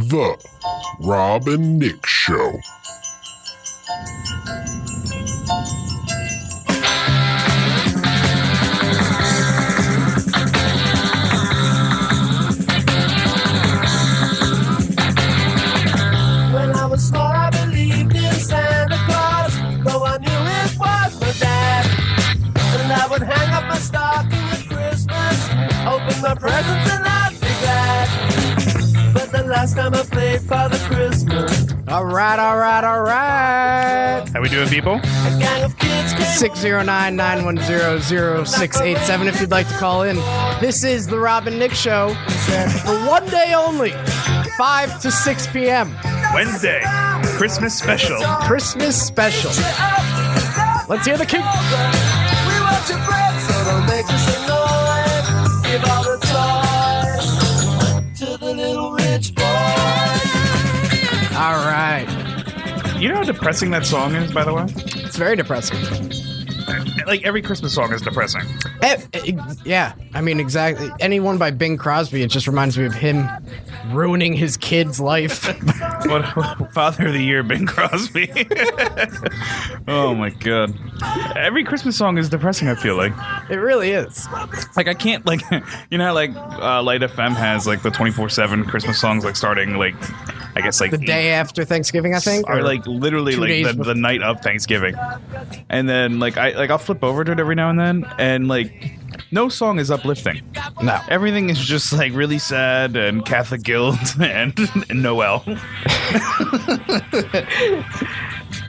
The Rob and Nick Show. When I was small, I believed in Santa Claus, though I knew it was my dad. And I would hang up my stocking at Christmas, open my presents and I'd be glad. But the last time I played Father Christmas. All right. How we doing, people? A gang of kids came 609-910-0687 if you'd like to call in. This is the Rob and Nick Show for one day only, 5 to 6 p.m. Wednesday, Christmas special. Christmas special. Let's hear the king. We want your bread, so don't make us annoyed. Give all the toys to the little rich boy. All right. You know how depressing that song is, by the way? It's very depressing. Like, every Christmas song is depressing. Yeah, I mean, exactly. Anyone by Bing Crosby, it just reminds me of him ruining his kid's life. What Father of the Year, Bing Crosby. Oh, my God. Every Christmas song is depressing, I feel like. It really is. Like, I can't, like, you know how, like, Light FM has, like, the 24/7 Christmas songs, like, starting, like, I guess, like... The day after Thanksgiving, I think? Or, like, literally, like, the night of Thanksgiving. And then, like, I'll flip over to it every now and then, and, like, no song is uplifting. No. Everything is just, like, really sad, and Catholic guilt, and Noel.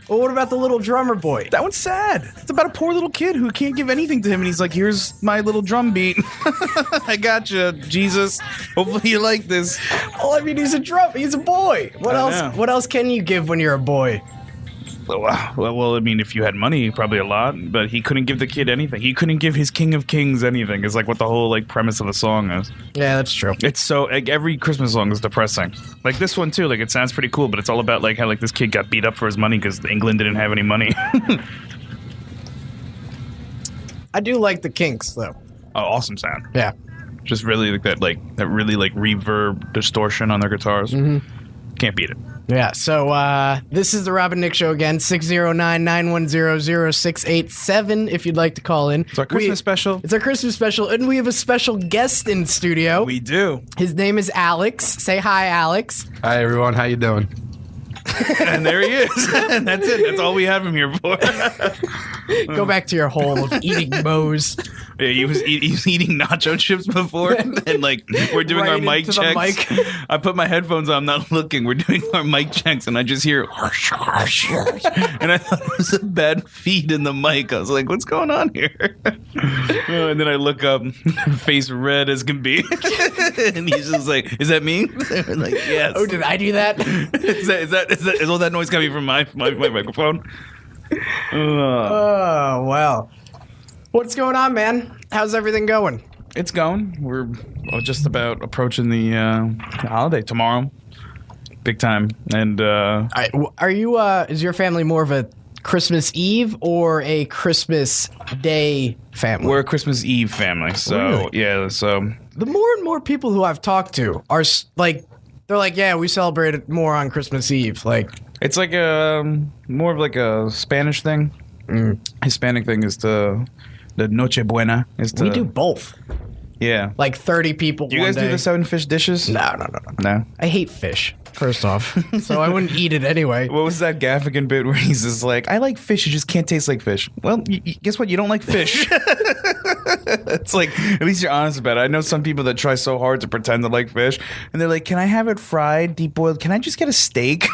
Well, what about the little drummer boy? That one's sad. It's about a poor little kid who can't give anything to him, and he's like, here's my little drum beat. I got you, Jesus. Hopefully you like this. Well, I mean, he's a boy. What I else? know. What else can you give when you're a boy? Well, I mean, if you had money, probably a lot, but he couldn't give the kid anything. He couldn't give his King of Kings anything, is like what the whole like premise of the song is. Yeah, that's true. It's so, like, every Christmas song is depressing. Like this one, too, like, it sounds pretty cool, but it's all about, like, how, like, this kid got beat up for his money because England didn't have any money. I do like the Kinks, though. Oh, awesome sound. Yeah. Just really, like, that really, like, reverb distortion on their guitars. Mm-hmm. Can't beat it. Yeah, so this is the Rob and Nick Show again, 609-910-0687 if you'd like to call in. It's our Christmas special. It's our Christmas special, and we have a special guest in studio. We do. His name is Alex. Say hi, Alex. Hi, everyone. How you doing? And there he is. And that's it. That's all we have him here for. Go back to your hole of eating mows. Yeah, he was eating nacho chips before, and like we're doing Right our mic into the checks. mic. I put my headphones on, I'm not looking. We're doing our mic checks, and I just hear, harsh, harsh, harsh. And I thought it was a bad feed in the mic. I was like, "What's going on here?" And then I look up, face red as can be, and he's just like, "Is that me?" I'm like, yes. Oh, did I do that? Is all that noise coming from my microphone? Oh, well. What's going on, man? How's everything going? It's going. We're just about approaching the holiday tomorrow. Big time. And Are you, is your family more of a Christmas Eve or a Christmas Day family? we're a Christmas Eve family. So, Really? yeah. So, The more and more people who I've talked to are like, they're like, yeah, we celebrate it more on Christmas Eve. Like, it's like more of like a Spanish thing. Hispanic thing is the Noche Buena. we do both. Yeah. Like 30 people Do you one guys day. do the 7 fish dishes? No. No. I hate fish, first off. So I wouldn't eat it anyway. What was that Gaffigan bit where he's just like, I like fish, it just can't taste like fish? Well, guess what? You don't like fish. It's like, at least you're honest about it. I know some people that try so hard to pretend to like fish, and they're like, can I have it fried, deep boiled? Can I just get a steak?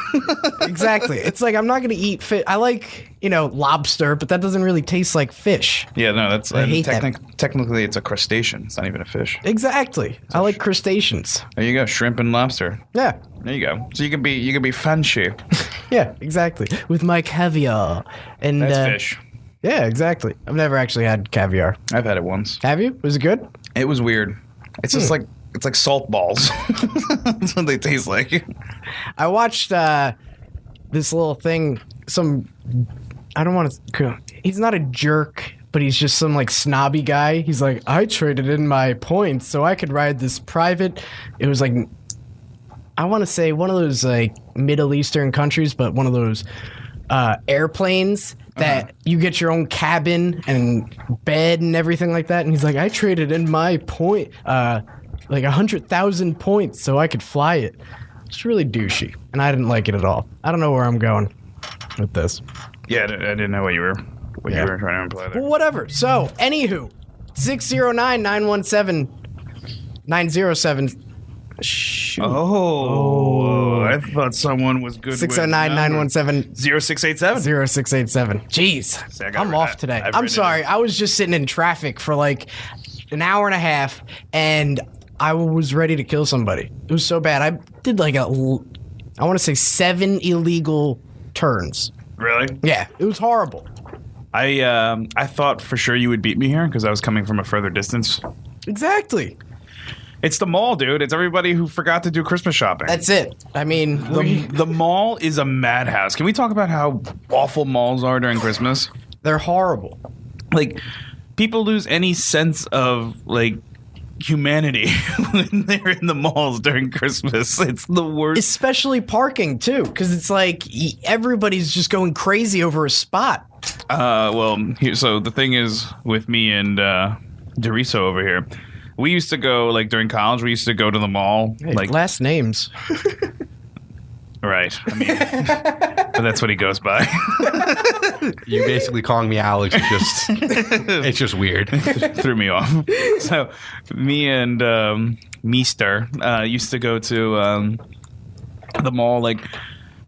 Exactly. It's like, I'm not going to eat fish. I like, lobster, but that doesn't really taste like fish. Yeah, no, that's I hate that. Technically it's a crustacean. It's not even a fish. Exactly. I like crustaceans. There you go, shrimp and lobster. Yeah. There you go. So you can be fancy. Yeah, exactly. With my caviar. And That's fish. Yeah, exactly. I've never actually had caviar. I've had it once. Have you? Was it good? It was weird. It's just like it's like salt balls. That's what they taste like. I watched this little thing. I don't want to. He's not a jerk, but he's just some like snobby guy. He's like, I traded in my points so I could ride this private. It was like I want to say one of those like Middle Eastern countries, but one of those airplanes that you get your own cabin and bed and everything like that. And he's like, I traded in my point, like 100,000 points so I could fly it. It's really douchey, and I didn't like it at all. I don't know where I'm going with this. Yeah, I didn't know what you were trying to imply there. Well, whatever. So, anywho, 609-917-907. Shoot. Oh, I thought someone was good. 609-917 0687. 0687. Jeez, See, I got I'm it. off today. I've I'm written sorry. it. I was just sitting in traffic for like an hour and a half, and I was ready to kill somebody. It was so bad. I did like I want to say 7 illegal turns. Really? Yeah, it was horrible. I thought for sure you would beat me here because I was coming from a further distance. Exactly. It's the mall, dude. It's everybody who forgot to do Christmas shopping. That's it. I mean, the mall is a madhouse. Can we talk about how awful malls are during Christmas? they're horrible. Like, people lose any sense of, like, humanity when they're in the malls during Christmas. It's the worst. Especially parking, too, because it's like everybody's just going crazy over a spot. So the thing is with me and Doriso over here, we used to go, like, during college, we used to go to the mall. Hey, like, last names. right. I mean, but that's what he goes by. You basically calling me Alex is just it's just weird. Threw me off. So me and Meester used to go to the mall, like,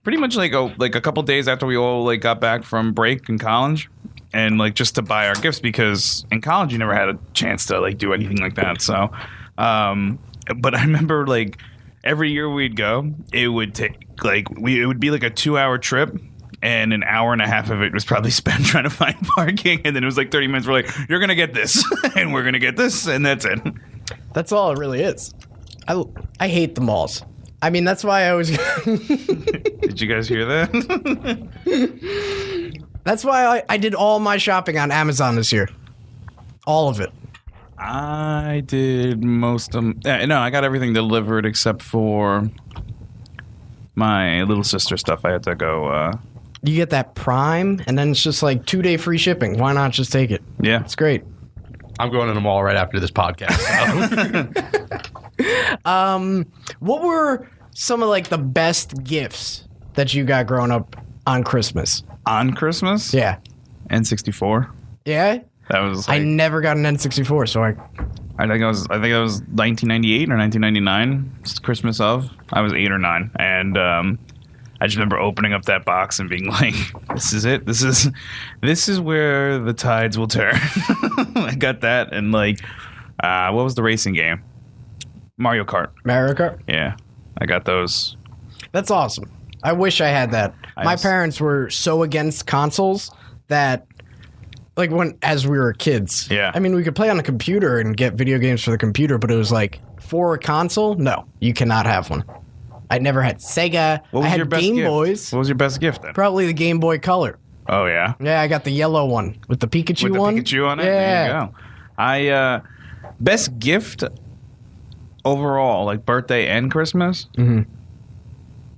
pretty much like a couple days after we all, like, got back from break in college, and, like, just to buy our gifts, because in college you never had a chance to, like, do anything like that. So but I remember, like, every year we'd go, it would take, like, it would be like a 2-hour trip, and an hour and a half of it was probably spent trying to find parking, and then it was like 30 minutes. We're like, you're gonna get this, and we're gonna get this, and that's it. That's all it really is. I hate the malls. I mean, that's why I always... Did you guys hear that? That's why I did all my shopping on Amazon this year. All of it. I did most of no, I got everything delivered except for my little sister stuff. I had to go. You get that Prime, and then it's just like 2-day free shipping. Why not just take it? Yeah, It's great. I'm going to the mall right after this podcast. So. What were some of, like, the best gifts that you got growing up on Christmas? on Christmas. Yeah. N64. Yeah? That was. I Like, never got an N64, so I think it was 1998 or 1999. It's Christmas of. I was 8 or 9, and I just remember opening up that box and being like, "This is it. This is where the tides will turn." I got that, and, like, what was the racing game? Mario Kart. Mario Kart. Yeah, I got those. That's awesome. I wish I had that. My parents were so against consoles that, like, as we were kids. Yeah. I mean, we could play on a computer and get video games for the computer, but it was like, for a console, no, you cannot have one. I never had Sega. What was I had your best Game gift? Boys. What was your best gift then? Probably the Game Boy Color. Oh yeah, Yeah, I got the yellow one with the Pikachu with the one. Pikachu on it. Yeah. There you go. I best gift overall, like birthday and Christmas. Mm-hmm.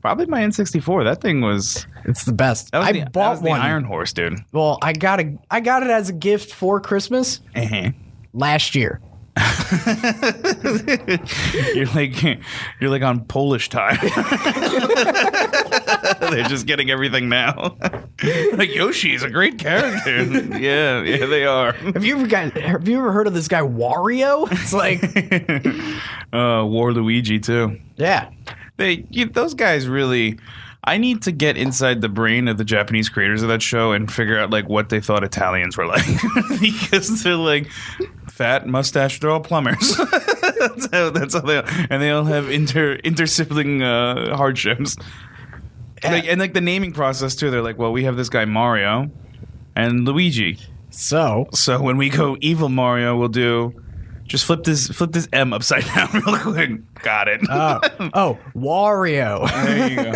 Probably my N64. That thing was. It's the best. That was I bought the one. Iron Horse, dude. Well, I got it as a gift for Christmas last year. You're like on Polish time. They're just getting everything now. Like, Yoshi is a great character. Yeah, they are. Have you ever heard of this guy Wario? It's like, War Luigi too. yeah. Those guys really. I need to get inside the brain of the Japanese creators of that show and figure out, like, what they thought Italians were like, because they're like fat mustache. They're all plumbers. that's how they are. And they all have inter-sibling hardships. And like the naming process too. They're like, well, we have this guy Mario and Luigi. So when we go evil Mario, we'll do. Just flip this M upside down real quick. Got it. Wario. There you go.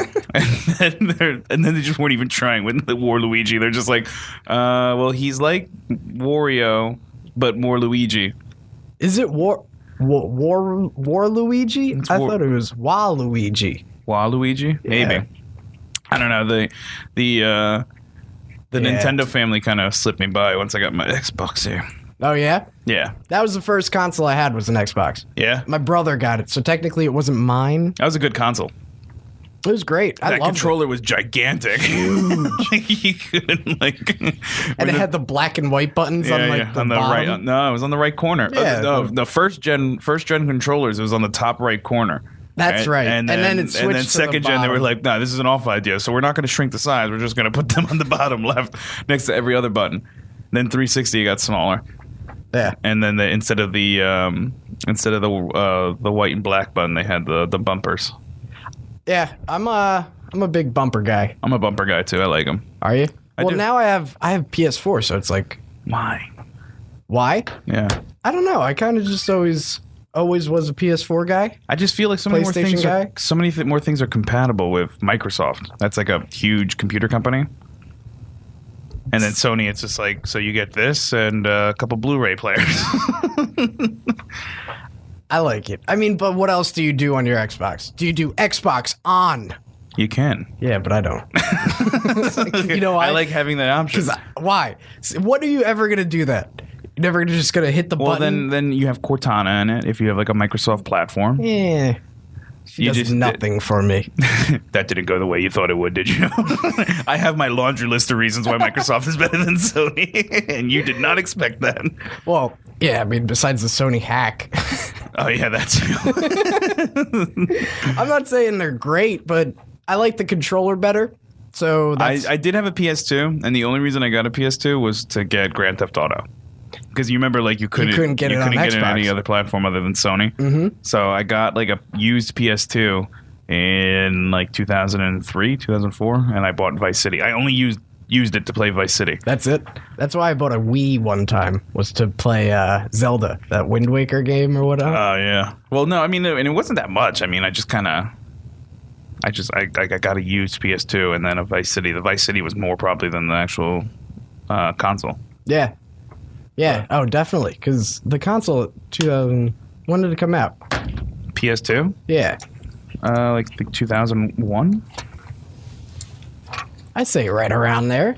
And then they just weren't even trying with the War Luigi. They're just like, well, he's like Wario, but more Luigi. Is it War? War Luigi? I War- thought it was Waluigi. Waluigi? Maybe. Yeah. I don't know. The Nintendo family kind of slipped me by once I got my Xbox here. Oh, yeah? Yeah. That was the first console I had was an Xbox. Yeah? My brother got it, so technically it wasn't mine. That was a good console. It was great. I That loved controller was gigantic. Like, you couldn't, like... it. And it had the black and white buttons on like the on the bottom. right. No, it was on the right corner. Yeah. No, the first gen controllers, it was on the top right corner. That's right. And then it switched And then to the second gen, they were bottom. like, "Nah, this is an awful idea. So we're not going to shrink the size. We're just going to put them on the bottom left, next to every other button." Then 360 got smaller, Yeah. and then instead of the white and black button, they had the bumpers. Yeah, I'm a big bumper guy. I'm a bumper guy too. I like them. Are you? I Well, do. now I have PS4, so it's like, Why? why? Yeah. I don't know. I kind of just always was a PS4 guy. I just feel like so many more PlayStation things guy? more things are compatible with Microsoft. That's like a huge computer company. And then Sony, it's just like, so you get this and a couple Blu-ray players. I like it. I mean, but what else do you do on your Xbox? Do you do Xbox on? You can. Yeah, but I don't. You know why? I like having that option. Why? What are you ever going to do that? You're never just going to hit the Well, button? then you have Cortana in it if you have like a Microsoft platform. Yeah. She You does just- nothing for me. That didn't go the way you thought it would, did you? I have my laundry list of reasons why Microsoft is better than Sony, and you did not expect that. Well, yeah, I mean, besides the Sony hack. Oh, yeah, that's I'm not saying they're great, but I like the controller better. So that's... I did have a PS2, and the only reason I got a PS2 was to get Grand Theft Auto. Because you remember, like, you couldn't get it on get it on Xbox. any other platform other than Sony. Mm-hmm. So I got, like, a used PS2 in, like, 2003, 2004, and I bought Vice City. I only used it to play Vice City. That's it. That's why I bought a Wii one time, was to play Zelda, that Wind Waker game or whatever. Oh, yeah. Well, no, I mean, and it wasn't that much. I mean, I got a used PS2 and then a Vice City. The Vice City was more probably than the actual console. Yeah. Yeah. Oh, definitely. Because the console, 2000, when did it come out? PS2? Yeah. Like 2001? I say right around there.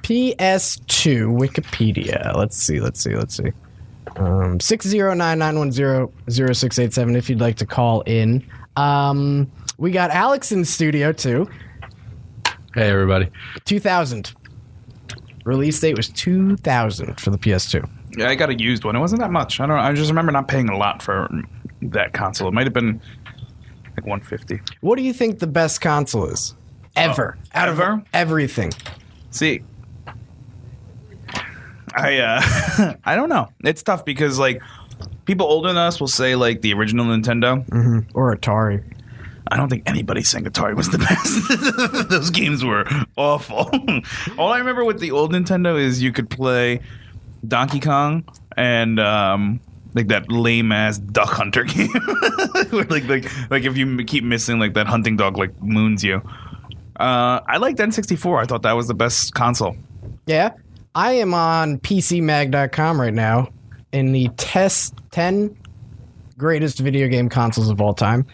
PS2 Wikipedia. Let's see. 609-910-0687 if you'd like to call in. We got Alex in studio too. Hey, everybody. 2000. Release date was 2000 for the PS2. Yeah, I got a used one. It wasn't that much. I just remember not paying a lot for that console. It might have been like $150. What do you think the best console is? Ever. Out ever? of everything. See, I don't know. It's tough because like people older than us will say like the original Nintendo. Or Atari. I don't think anybody's saying Atari was the best. Those games were awful. All I remember with the old Nintendo is you could play Donkey Kong and like that lame ass Duck Hunter game. Where, like if you keep missing like that hunting dog like moons you. I liked N64. I thought that was the best console. Yeah. I am on PCMag.com right now in the test 10 greatest video game consoles of all time.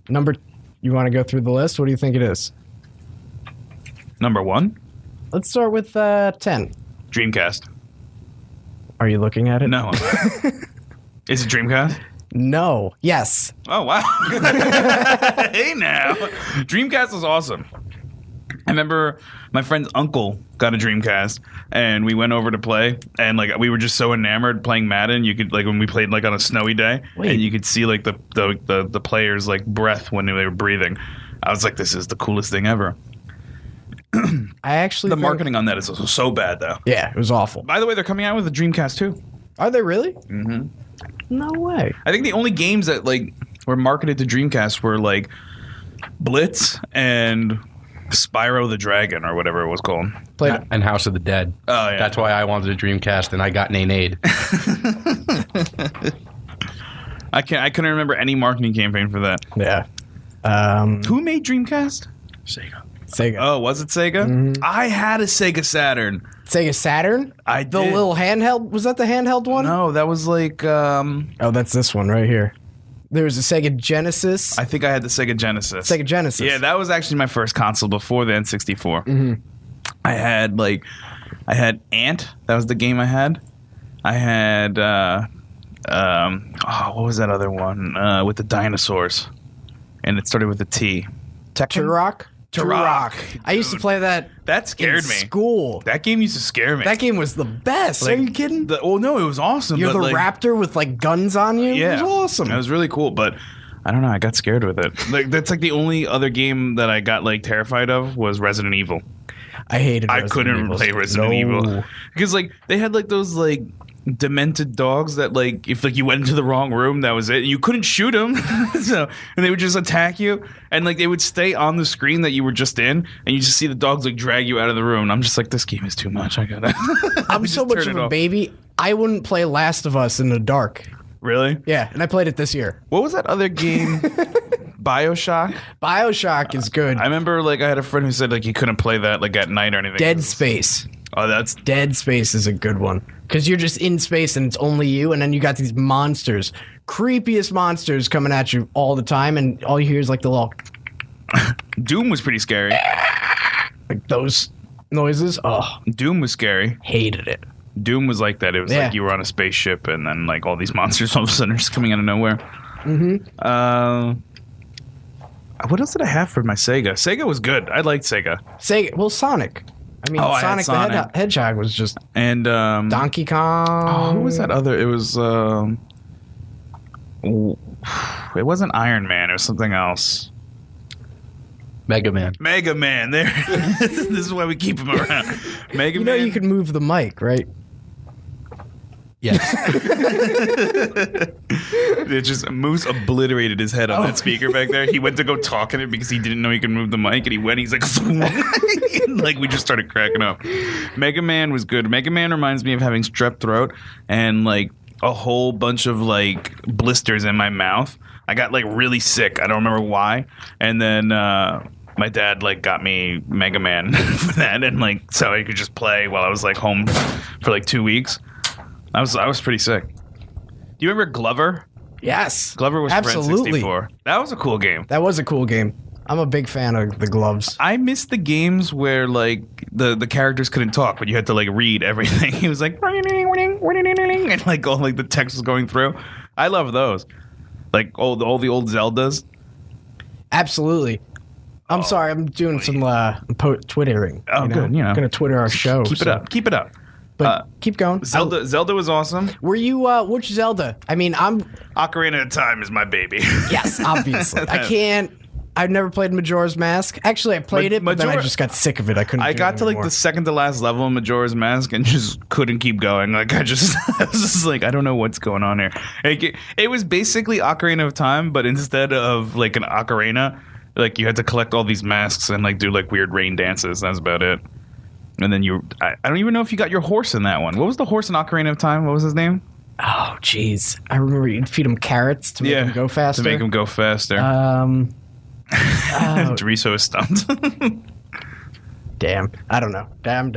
You want to go through the list? What do you think it is? Number 1, Let's start with 10. Dreamcast. Are you looking at it? No. Is it Dreamcast? No. Yes. Oh, wow. Hey, now. Dreamcast was awesome. I remember my friend's uncle got a Dreamcast, and we went over to play, and like we were just so enamored playing Madden. You could like when we played like on a snowy day, and you could see like the players' like breath when they were breathing. I was like, this is the coolest thing ever. I actually The think- marketing on that is so bad, though. Yeah, it was awful. By the way, they're coming out with a Dreamcast too. Are they really? Mm-hmm. No way. I think the only games that like were marketed to Dreamcast were like Blitz and Spyro the Dragon or whatever it was called. Played And House of the Dead. Oh, yeah. That's why I wanted a Dreamcast, and I got Nade. I couldn't remember any marketing campaign for that. Yeah. Who made Dreamcast? Sega. Sega. Oh, was it Sega? I had a Sega Saturn. Sega Saturn? I The did. little handheld? Was that the handheld one? No, that was like. Oh, that's this one right here. There was a Sega Genesis. I think I had the Sega Genesis. Sega Genesis. Yeah, that was actually my first console before the N64. I had Ant. That was the game I had. I had what was that other one with the dinosaurs? And it started with a T. Turok? Turok. I used to play that That scared in me. school. That game used to scare me. That game was the best. Like, Are you kidding? No, it was awesome. You're but the raptor with like guns on you? Yeah, It was awesome. It was really cool, but I don't know. I got scared with it. Like that's like the only other game that I got like terrified of was Resident Evil. I hated I Resident couldn't Evil. play Resident No. Evil because like they had like those like demented dogs that like if like you went into the wrong room, that was it. You couldn't shoot them, so and they would just attack you, and like they would stay on the screen that you were just in, and you just see the dogs like drag you out of the room. And I'm just like, this game is too much. I gotta. I'm so much of a baby. I wouldn't play Last of Us in the dark. Really? Yeah, and I played it this year. What was that other game? BioShock. BioShock is good. I remember like I had a friend who said like he couldn't play that like at night or anything. Dead Space. Oh, that's Dead Space is a good one. Because you're just in space and it's only you, and then you got these monsters. Creepiest monsters coming at you all the time, and all you hear is like the little... Doom was pretty scary. like those noises. Oh, Doom was scary. hated it. Doom was like that. It was Yeah. like you were on a spaceship and then like all these monsters all of a sudden are just coming out of nowhere. What else did I have for my Sega? Sega was good. I liked Sega. Sega. Well, Sonic. I mean, Oh, I had Sonic the Sonic. Hedgehog was just And Donkey Kong. who was that other? It was it wasn't Iron Man. It was something else. Mega Man. Mega Man. There. This is why we keep him around. Mega You know, Man. you could move the mic, right? Yes. It just Moose obliterated his head on Oh. that speaker back there. He went to go talk in it because he didn't know he could move the mic, and he went. He's like, like we just started cracking up. Mega Man was good. Mega Man reminds me of having strep throat and like a whole bunch of like blisters in my mouth. I got like really sick. I don't remember why. And then my dad like got me Mega Man for that, and like so I could just play while I was like home for like 2 weeks. I was pretty sick. Do you remember Glover? Yes. Glover was absolutely. for N64. That was a cool game. That was a cool game. I'm a big fan of the gloves. I missed the games where like the characters couldn't talk, but you had to like read everything. He was like and like all like the text was going through. I love those. Like all the old Zeldas. Absolutely. I'm sorry. I'm doing some twittering. Oh, good, you know. I'm gonna Twitter our show. Keep it up. Keep it up. But keep going. Zelda was awesome. Were you which Zelda? I mean, I'm Ocarina of Time is my baby. yes, obviously. I can't. I've never played Majora's Mask. Actually, I played it, but then I Majora- just got sick of it. I couldn't. I do got it to like anymore. the second to last level of Majora's Mask and just couldn't keep going. Like I was just like, I don't know what's going on here. Like, it was basically Ocarina of Time, but instead of like an ocarina, like you had to collect all these masks and like do like weird rain dances. That's about it. And then I don't even know if you got your horse in that one. What was the horse in Ocarina of Time? What was his name? Oh, jeez. I remember you'd feed him carrots to make him go faster. To make him go faster. Teresa is stumped. Damn. I don't know. Damn.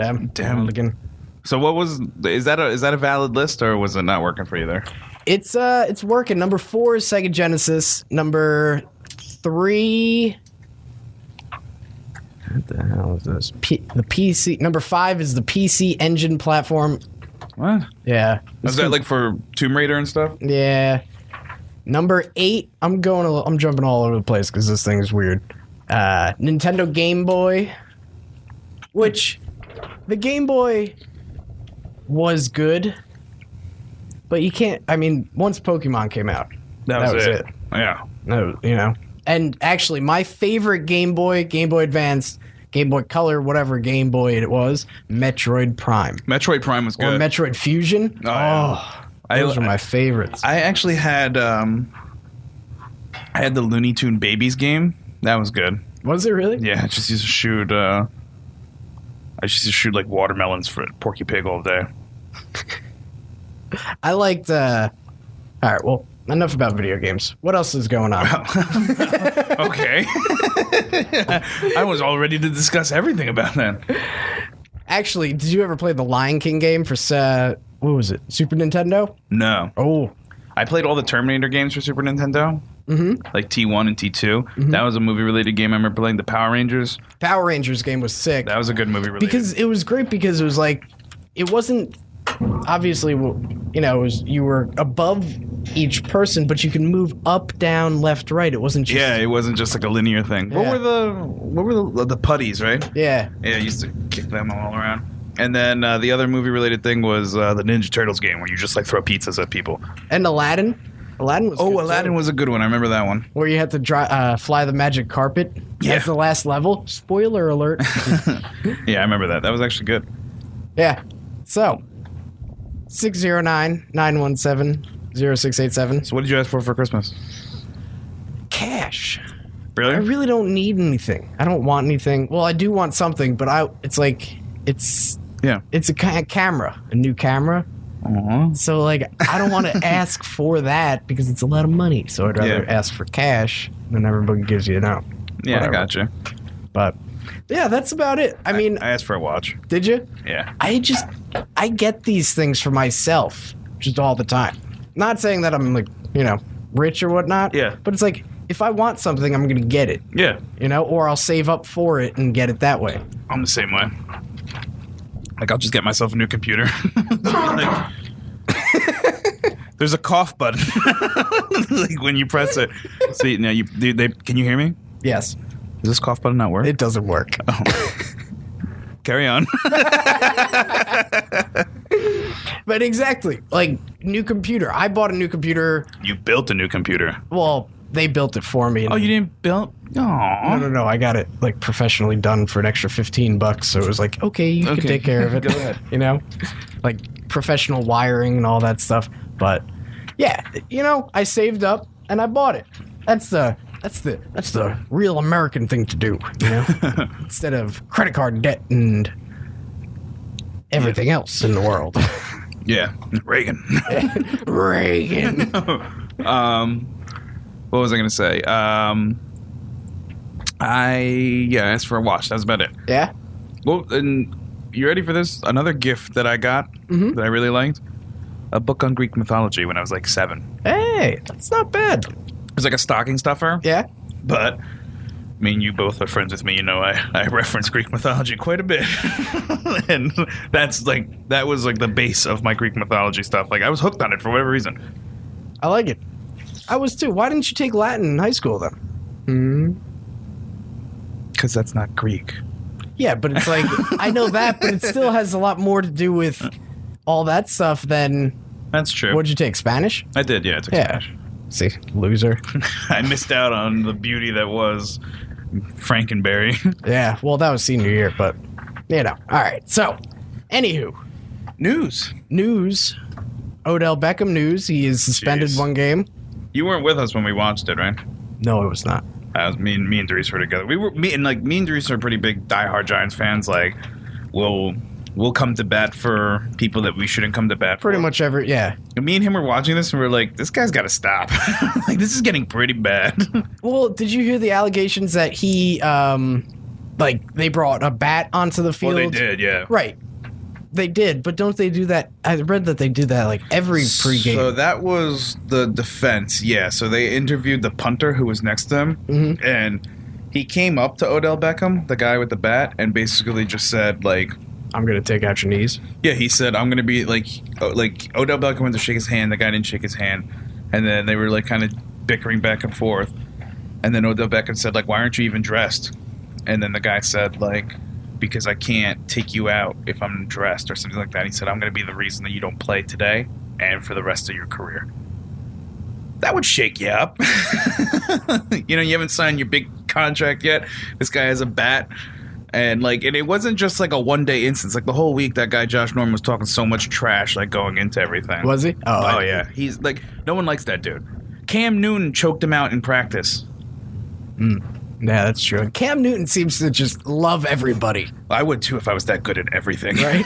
Again. So what was is that a valid list or was it not working for you there? It's working. Number 4 is Sega Genesis. Number 3. What the hell is this? The PC. Number 5 is the PC Engine platform. What? Yeah. Was that like for Tomb Raider and stuff? Yeah. Number 8. I'm jumping all over the place because this thing is weird. Nintendo Game Boy, which the Game Boy was good, but you can't. I mean, once Pokemon came out, That was it. Yeah. No, you know. And actually, my favorite Game Boy Advance, Game Boy Color, whatever Game Boy it was, Metroid Prime Metroid Prime was or good. Metroid Fusion. Oh, yeah. Those are my favorites. I actually had I had the Looney Tune Babies game. That was good. Was it really? Yeah, I just used to shoot like watermelons for Porky Pig all day. I liked. All right, well, enough about video games. What else is going on? Okay. I was all ready to discuss everything about that. Actually, did you ever play the Lion King game for what was it? Super Nintendo? No. Oh, I played all the Terminator games for Super Nintendo. Like T1 and T2. That was a movie-related game. I remember playing the Power Rangers. Power Rangers game was sick. That was a good movie-related. Because it was great because it was like, it wasn't, obviously, you know, you were above each person, but you can move up, down, left, right. It wasn't just... Yeah, it wasn't just like a linear thing. Yeah. What were the putties, right? Yeah. Yeah, I used to kick them all around. And then the other movie-related thing was the Ninja Turtles game where you just like throw pizzas at people. And Aladdin. Aladdin was good, Aladdin too. was a good one. I remember that one. Where you had to fly the magic carpet as the last level. Spoiler alert. Yeah, I remember that. That was actually good. Yeah. So, 609-917-0687. So what did you ask for Christmas? Cash. Really? I really don't need anything. I don't want anything. Well, I do want something, but it's a camera, a new camera. Aww. So, like, I don't want to ask for that because it's a lot of money. So I'd rather ask for cash than everybody gives you now. Yeah, Whatever. I got you. But, yeah, that's about it. I mean, I asked for a watch. did you? Yeah. I get these things for myself just all the time. Not saying that I'm, like, you know, rich or whatnot. Yeah. But it's like, if I want something, I'm going to get it. Yeah. You know, or I'll save up for it and get it that way. I'm the same way. Like, I'll just get myself a new computer. Like, there's a cough button. Like, when you press it. See, now can you hear me? Yes. Does this cough button not work? It doesn't work. Oh. Carry on. But exactly. Like, new computer. I bought a new computer. You built a new computer. Well, they built it for me. Oh, you didn't build? Aww. No. I got it, like, professionally done for an extra $15. So it was like, okay, you can take care of it. Go ahead. You know? Like, professional wiring and all that stuff. But, yeah, you know, I saved up and I bought it. That's the real American thing to do, you know? Instead of credit card debt and everything else in the world. Yeah. Reagan. Reagan. What was I going to say? I asked for a watch. That's about it. Yeah? Well, and you ready for this? Another gift that I got that I really liked? A book on Greek mythology when I was like 7. Hey, that's not bad. It was like a stocking stuffer. Yeah? But me and you both are friends with me. You know, I reference Greek mythology quite a bit. And that was like the base of my Greek mythology stuff. Like, I was hooked on it for whatever reason. I like it. I was too. Why didn't you take Latin in high school then? Because that's not Greek. Yeah, but it's like, I know that, but it still has a lot more to do with all that stuff than... That's true. What'd you take, Spanish? I did, yeah. I took Yeah. Spanish. See, loser. I missed out on the beauty that was Frankenberry. Yeah, well, that was senior year, but, you know. All right, so, anywho. News. Odell Beckham news. He is suspended Jeez. one game. You weren't with us when we watched it, right? No, it was not. That was me and Dries were together. Me and Dries are pretty big diehard Giants fans. Like, we'll come to bat for people that we shouldn't come to bat for. Pretty much every, yeah. And me and him were watching this and we are like, this guy's got to stop. Like, this is getting pretty bad. Well, did you hear the allegations that he, they brought a bat onto the field? Well, they did, yeah. Right. They did, but don't they do that? I read that they do that like every pregame. So that was the defense, yeah. So they interviewed the punter who was next to him, and he came up to Odell Beckham, the guy with the bat, and basically just said, like, I'm going to take out your knees. yeah, he said, I'm going to be, like Odell Beckham went to shake his hand, the guy didn't shake his hand, and then they were, like, kind of bickering back and forth, and then Odell Beckham said, like, why aren't you even dressed? And then the guy said, like, because I can't take you out if I'm dressed or something like that. He said, I'm going to be the reason that you don't play today and for the rest of your career. That would shake you up. You know, you haven't signed your big contract yet. This guy has a bat. And it wasn't just like a one-day instance. Like, the whole week, that guy Josh Norman was talking so much trash, like, going into everything. Was he? Oh yeah. He's like, no one likes that dude. Cam Newton choked him out in practice. Yeah, that's true. And Cam Newton seems to just love everybody. I would too if I was that good at everything. Right?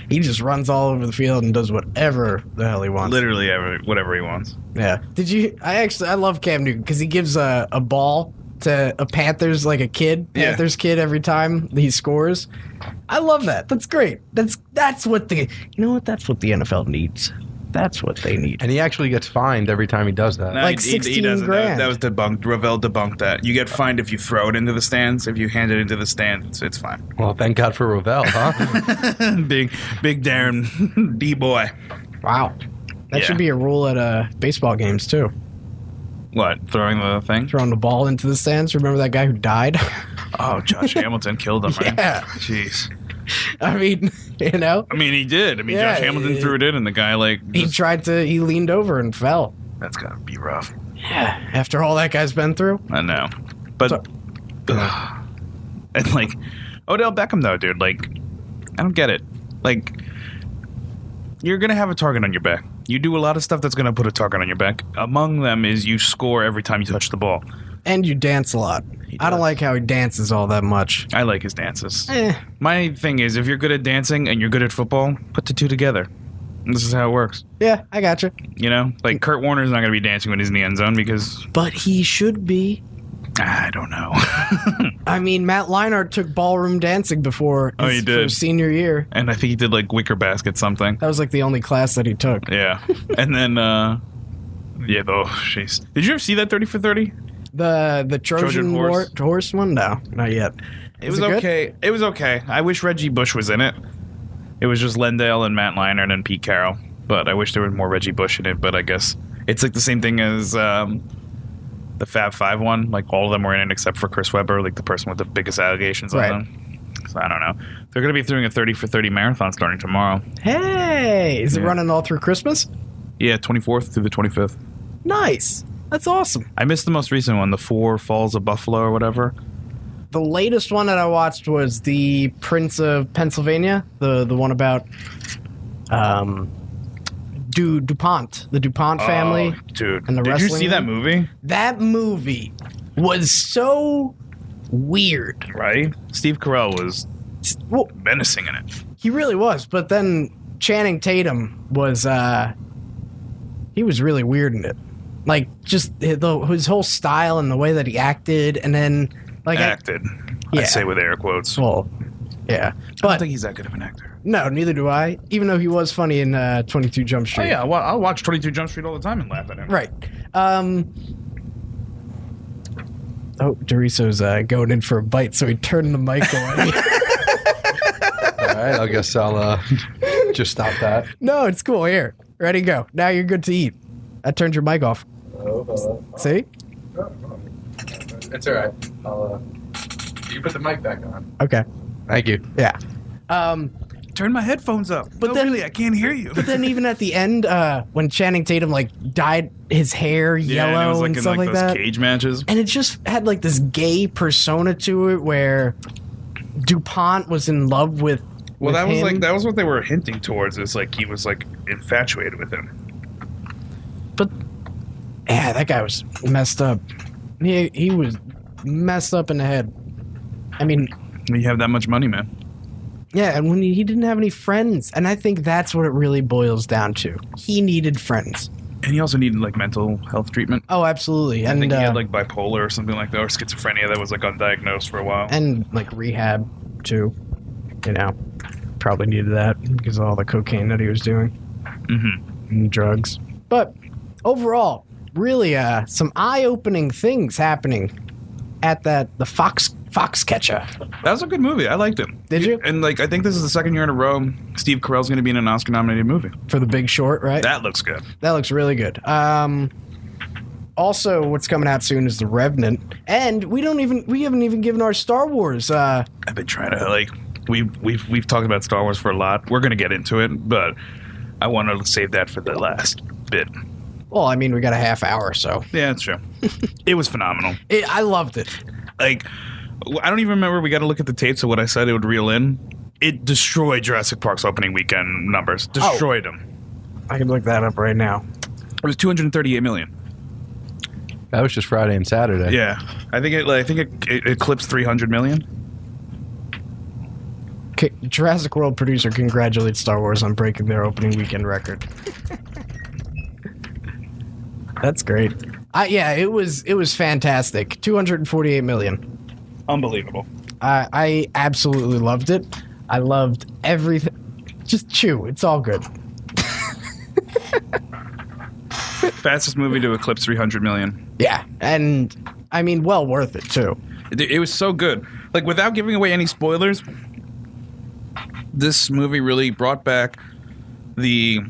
He just runs all over the field and does whatever the hell he wants. Literally whatever he wants. Yeah. I love Cam Newton because he gives a ball to a Panthers, like a kid, Yeah. Panthers kid every time he scores. I love that. That's great. That's what the That's what the NFL needs. That's what they need. And he actually gets fined every time he does that. No, Like he 16 doesn't. grand. That was debunked. Ravel debunked that. You get fined if you throw it into the stands. If you hand it into the stands, it's fine. Well, thank God for Ravel, huh? big Darren D-boy. Wow. That Yeah. should be a rule at baseball games too. What? Throwing the thing? Throwing the ball into the stands. Remember that guy who died? Oh, Josh Hamilton killed him, right? Yeah. Jeez. I mean, I mean, he did. I mean, Yeah, Josh Hamilton threw it in, and the guy, like, he leaned over and fell. that's gotta be rough. Yeah. After all that guy's been through. I know. But, So- and, like, Odell Beckham, though, dude, like, I don't get it. Like, you're gonna have a target on your back. You do a lot of stuff that's gonna put a target on your back. Among them is you score every time you touch the ball. And you dance a lot. I don't like how he dances all that much. I like his dances. Eh. My thing is, if you're good at dancing and you're good at football, put the two together. This is how it works. Yeah, I gotcha. You know? Like, Kurt Warner's not going to be dancing when he's in the end zone because, But he should be. I don't know. I mean, Matt Leinart took ballroom dancing before Oh, he for did. his senior year. And I think he did, like, wicker basket something. That was like the only class that he took. Yeah. And then, yeah, oh, jeez. Did you ever see that 30 for 30? The Trojan horse? horse one? No, not yet. It was good? okay. It was okay. I wish Reggie Bush was in it. It was just Lendale and Matt Leinart and Pete Carroll. But I wish there was more Reggie Bush in it. But I guess it's like the same thing as the Fab Five one. Like all of them were in it except for Chris Webber, like the person with the biggest allegations Right. on them. So I don't know. They're going to be doing a 30 for 30 marathon starting tomorrow. Hey, is it Yeah. running all through Christmas? Yeah, 24th through the 25th. Nice. That's awesome. I missed the most recent one, the Four Falls of Buffalo or whatever. The latest one that I watched was the Prince of Pennsylvania, the one about DuPont, the DuPont family. Oh, dude. and the Did you wrestling see that one? movie? That movie was so weird. Right? Steve Carell was Well, menacing in it. he really was, but then Channing Tatum was he was really weird in it. Like just his whole style and the way that he acted, and then like Acted. Yeah. I say with air quotes. well, yeah, I don't but think he's that good of an actor. no, neither do I. Even though he was funny in 22 Jump Oh Street. yeah, well, I'll watch 22 Jump Street all the time and laugh at him. Right. Oh, Doriso's going in for a bite, so he turned the mic away. All right, I guess I'll just stop that. No, it's cool. Here, ready, go. Now you're good to eat. I turned your mic off. See? It's all right. You put the mic back on. Okay. Thank you. Yeah. Turn my headphones up. But then- really, I can't hear you. But then even at the end, when Channing Tatum like dyed his hair Yeah, yellow and it was like and in stuff like like those that, cage matches. and it just had like this gay persona to it, where DuPont was in love with. Well, with that was him. like that was what they were hinting towards. Is like he was like infatuated with him. But yeah, that guy was messed up. He was messed up in the head. I mean, When you have that much money, man. yeah, and when he didn't have any friends, and I think that's what it really boils down to. He needed friends. And he also needed like mental health treatment. Oh, absolutely, I and think he had like bipolar or something like that, or schizophrenia that was like undiagnosed for a while. and like rehab too. You know, probably needed that because of all the cocaine that he was doing Mm-hmm. and drugs. But overall, really, some eye-opening things happening at the Foxcatcher. That was a good movie. I liked it. Did you? And like, I think this is the second year in a row Steve Carell's going to be in an Oscar-nominated movie. For The Big Short, right? That looks good. That looks really good. Also, what's coming out soon is The Revenant, and we haven't even given our Star Wars. I've been trying to like we've talked about Star Wars for a lot. We're going to get into it, but I want to save that for the last bit. Well, I mean, we got a half hour, so Yeah, that's true. It was phenomenal. I loved it. Like, I don't even remember. We got to look at the tapes of what I said it would reel in. It destroyed Jurassic Park's opening weekend numbers. Destroyed them. I can look that up right now. It was 238 million. That was just Friday and Saturday. Yeah, I think it eclipsed 300 million. Jurassic World producer congratulates Star Wars on breaking their opening weekend record. That's great. Yeah, it was fantastic. 248 million. Unbelievable. I absolutely loved it. I loved everything. Just chew. It's all good. Fastest movie to eclipse 300 million. Yeah, and I mean, well worth it too. It was so good. Like, without giving away any spoilers, this movie really brought back the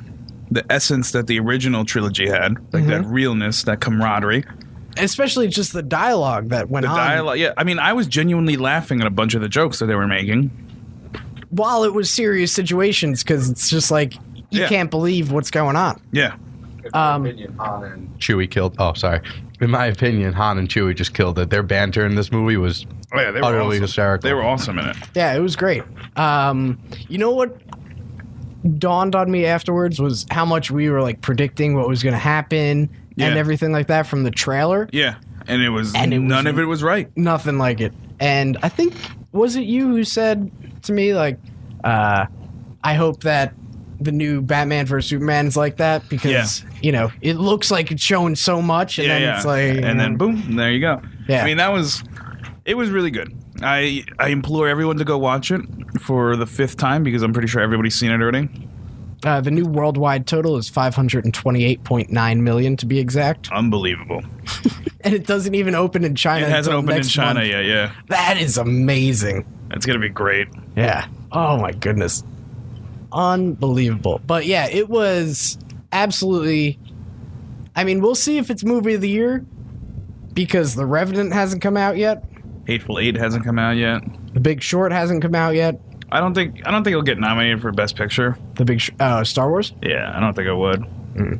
essence that the original trilogy had, like that realness, that camaraderie. Especially just the dialogue that went on. The dialogue, yeah. I mean, I was genuinely laughing at a bunch of the jokes that they were making. While it was serious situations, because it's just like, you can't believe what's going on. Yeah. In my opinion, Han and Chewie killed. Oh, sorry. In my opinion, Han and Chewie just killed it. Their banter in this movie was Oh, yeah, they were utterly awesome. hysterical. They were awesome in it. Yeah, it was great. You know what dawned on me afterwards was how much we were like predicting what was going to happen and everything like that from the trailer. Yeah. And none of it was right. Nothing like it. And I think, was it you who said to me, like, I hope that the new Batman vs. Superman is like that because, you know, it looks like it's showing so much and then it's like... And then boom, there you go. Yeah. I mean, it was really good. I implore everyone to go watch it for the 5th time because I'm pretty sure everybody's seen it already. The new worldwide total is 528.9 million to be exact. Unbelievable. And it doesn't even open in China. It hasn't until opened in next China month. yet, yeah. That is amazing. It's going to be great. Yeah. Oh my goodness. Unbelievable. But yeah, it was absolutely... I mean, we'll see if it's movie of the year because The Revenant hasn't come out yet. Hateful Eight hasn't come out yet. The Big Short hasn't come out yet. I don't think it'll get nominated for Best Picture. Star Wars? Yeah, I don't think it would.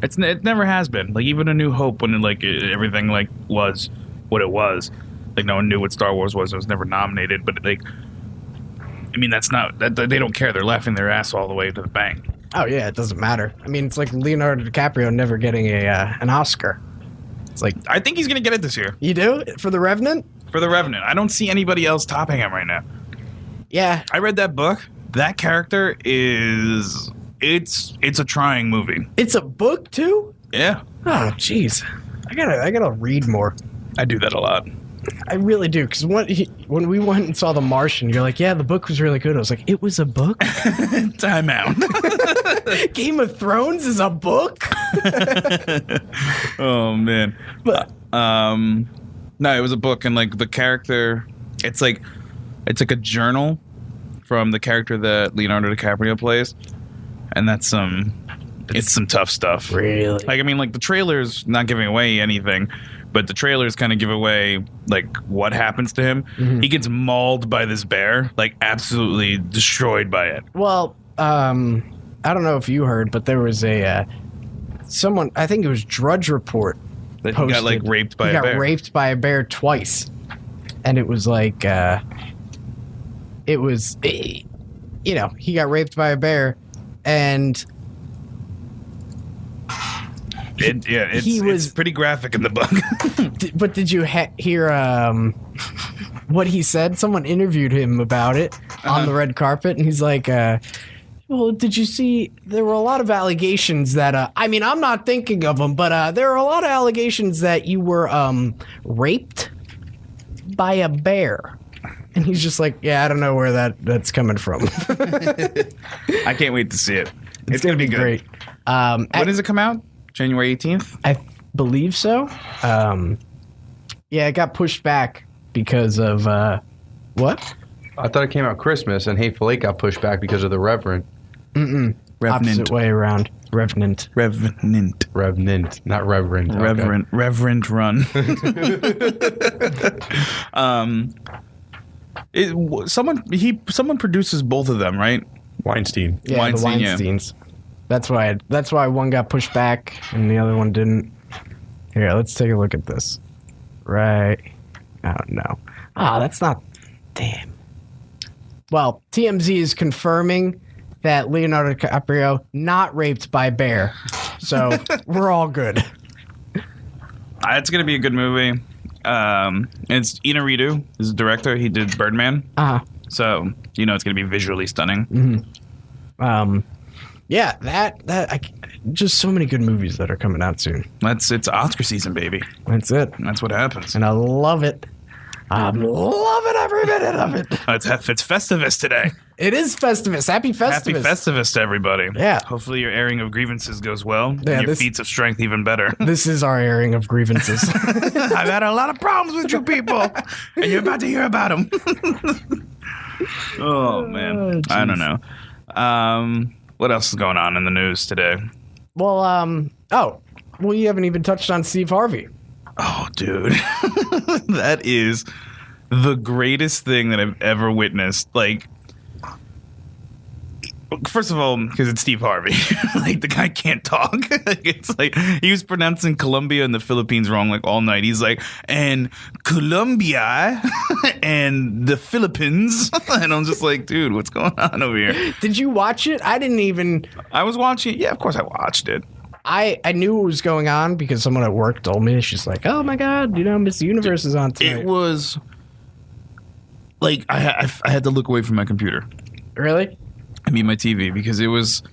It never has been. Like, even A New Hope, when everything like was what it was, like no one knew what Star Wars was. It was never nominated. But like, I mean, that's not that they don't care. They're laughing their ass all the way to the bank. Oh yeah, it doesn't matter. I mean, it's like Leonardo DiCaprio never getting an Oscar. It's like, I think he's gonna get it this year you do for The Revenant. for The Revenant. I don't see anybody else topping him right now. Yeah, I read that book. That character is it's a trying movie. it's a book too. Yeah, Oh jeez, I gotta read more. I do that a lot. I really do, because when we went and saw The Martian, you're like, yeah, the book was really good. I was like, it was a book? Time out. Game of Thrones is a book? Oh man. But No, it was a book, and like the character, it's like a journal from the character that Leonardo DiCaprio plays, and that's it's some tough stuff. really? Like, I mean, like the trailer's not giving away anything, but the trailers kind of give away like what happens to him. He gets mauled by this bear, like absolutely destroyed by it. Well, I don't know if you heard, but there was someone, I think it was Drudge Report, That he got like posted. raped by He a bear. got raped by a bear twice, and it was like he got raped by a bear, and It's pretty graphic in the book. but did you hear what he said? Someone interviewed him about it on the red carpet, and he's like, well, did you see there were a lot of allegations that I mean, I'm not thinking of them, but there are a lot of allegations that you were raped by a bear. And he's just like, yeah, I don't know where that's coming from. I can't wait to see it. It's gonna be good. great. When does it come out? January 18th? I believe so. Yeah, it got pushed back because of what? I thought it came out Christmas, and Hateful Eight got pushed back because of the Reverend. Opposite way around. Revenant. Revenant. Revenant, not Reverend. Okay. Reverend Run. Someone produces both of them, right? Weinstein. Yeah, Weinstein, the yeah. Weinsteins. That's why one got pushed back and the other one didn't. Here, let's take a look at this. Right. Oh no. That's not. Damn. Well, TMZ is confirming that Leonardo DiCaprio not raped by bear, so we're all good. It's gonna be a good movie. It's Inarritu is the director. He did Birdman, so it's gonna be visually stunning. Yeah, just so many good movies that are coming out soon. It's Oscar season, baby. That's it. That's what happens. And I love it. I'm loving every minute of it. It's Festivus today. It is Festivus. Happy Festivus. Happy Festivus to everybody. Yeah. Hopefully your airing of grievances goes well. Yeah, and your feats of strength even better. This is our airing of grievances. I've had a lot of problems with you people, and you're about to hear about them. Oh, man. I don't know. What else is going on in the news today? Well, you haven't even touched on Steve Harvey. Oh, dude. That is the greatest thing that I've ever witnessed. Like, first of all, because it's Steve Harvey. Like, the guy can't talk. It's like he was pronouncing Colombia and the Philippines wrong like all night. He's like, and Colombia and the Philippines. And I'm just like, dude, what's going on over here? Did you watch it? I didn't even. I was watching it. Yeah, of course I watched it. I knew what was going on because someone at work told me. She's like, oh my God, Miss Universe is on tonight. It was like I had to look away from my computer. Really? I mean my TV because it was